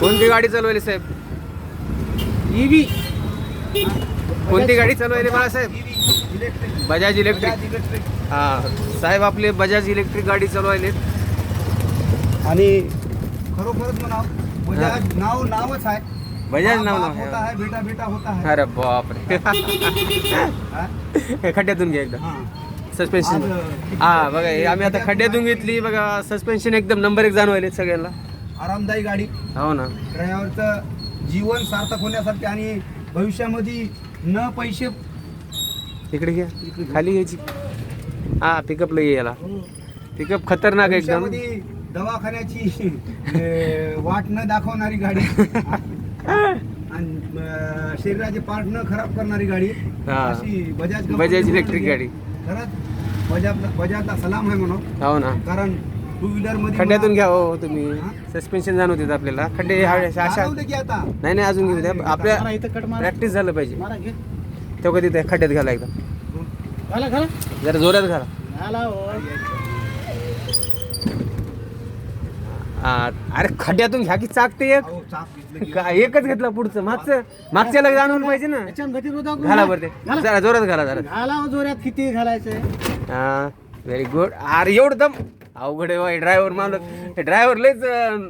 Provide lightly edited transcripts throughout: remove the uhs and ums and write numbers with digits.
कोणती गाडी चालवली साहेब? ईव्ही. कोणती गाडी चालवली बाळासाहेब? बजाज इलेक्ट्रिक. हा साहेब आपले बजाज इलेक्ट्रिक गाडी चालवायलेत. आणि खरोखरच म्हणा बजाज नावच आहे. बजाज नाव होता है बेटा बेटा होता है. अरे बापरे. खड्ड्यातून घ्या एकदा सस्पेन्शन. हा बघा हे आम्ही आता खड्ड्यातून घेतली बघा. सस्पेन्शन एकदम नंबर 1 जाणवायले सगळ्यांना. आरामदायी गाडी. हो ना. ड्रायव्हरचं जीवन सार्थक होण्यासाठी आणि भविष्यामध्ये न पैसे. इकडे घ्या खाली घ्यायची. हा पिकअपला ये याला. पिकअप खतरनाक एकदम. भविष्यामध्ये दवाखान्याची वाट न दाखवणारी गाडी आणि शरीराचे पार्ट न खराब करणारी गाडी. अशी बजाज इलेक्ट्रिक गाडी. खरंच बजाजला सलाम आहे म्हणून. हो ना. कारण टू व्हीलर मध्ये खड्ड्यातून घ्या हो तुम्ही. सस्पेन्शन जाणवते आपल्याला. खड्डे अशा आता नाही अजून घेऊ द्या. आपल्या प्रॅक्टिस झालं पाहिजे. तेव्हा कधी त्या खड्ड्यात घाला एकदा. जरा जोरात घाला. अरे खड्ड्यातून घ्या की चाकते एकच घेतला पुढचं मागच्याला जाणवलं पाहिजे ना. घाला बरं ते जरा जोरात घाला. जरा जोरात किती घालायचं. हा व्हेरी गुड. अरे एवढं दम अवघड आहे ड्रायव्हर मालक. ड्रायव्हर लयच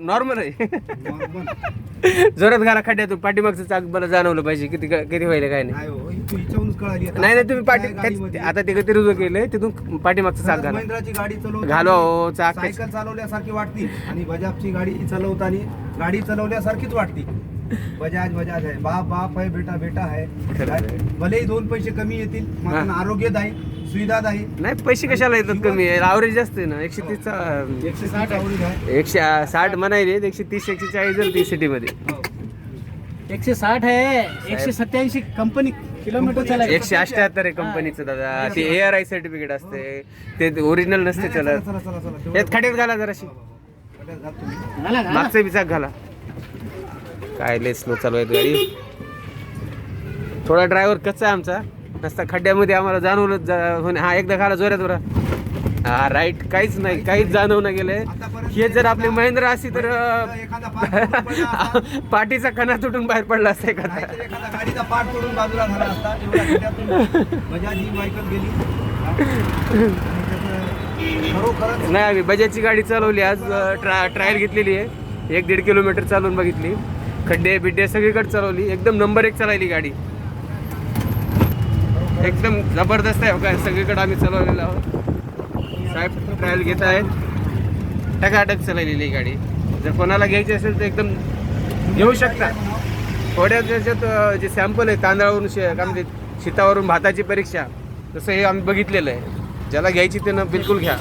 नॉर्मल आहे. जोरात घाला खड्ड्यातून. पाठीमागचं चाक मला जाणवलं पाहिजे किती किती व्हायला काय नाही. नाही तुम्ही पाठी आता ते कधी रुजू केलंय तिथून पाठीमागचं चाक घाला. महिंद्राची गाडी घालो हो चाक. सायकल चालवल्यासारखी वाटते आणि बजाजची गाडी चालवताना गाडी चालवल्यासारखीच वाटते. बजाज आहे. बाप आहे बेटा बेटा आहे. भलेही 2 पैसे कमी येतील पण आरोग्यदायी सुविधादायी. नाही पैसे कशाला येतात कमी. ॲव्हरेज जास्त आहे ना. 130 160 म्हणायले. 130 140 जर ती सिटी मध्ये 160 आहे. 187 कंपनी किलोमीटर चालायचं. 178 आहे कंपनीचं दादा. ते ARI सर्टिफिकेट असते. ते ओरिजिनल नसते चलत. यात खड्यात घाला जराशी. मागचं बिचाक घाला. काय लय स्लो चालू आहे गाडी. थोडा ड्रायव्हर कच्चा आहे आमचा. नसता खड्ड्यामध्ये आम्हाला जाणवलं. हा एकदा घाला जोरात बरं. हा राईट. काहीच नाही. काहीच जाणवणं गेलंय. हे जर आपली महिंद्र असती तर पाठीचा कणा तुटून बाहेर पडला असता एखादा. गाडीचा पार्ट तोडून बाजूला झाला असता. बजाज ही व्हायकल गेली. नाही आम्ही बजाजची गाडी चालवली आज. ट्रायल घेतलेली आहे. 1-1.5 किलोमीटर चालवून बघितली. खड्डे बिड्डे सगळीकडे चालवली. एकदम नंबर 1 चालवली गाडी. एकदम जबरदस्त आहे का. सगळीकडे आम्ही चालवलेलो आहोत. साहेब ट्रायल घेत आहेत. टकाटक चालवलेली गाडी. जर कोणाला घ्यायची असेल तर एकदम घेऊ शकता. थोड्या त्याच्यात जे सॅम्पल आहे तांदळावरून काय म्हणते शेतावरून भाताची परीक्षा तसं हे आम्ही बघितलेलं आहे. ज्याला घ्यायची त्यानं बिलकुल घ्या.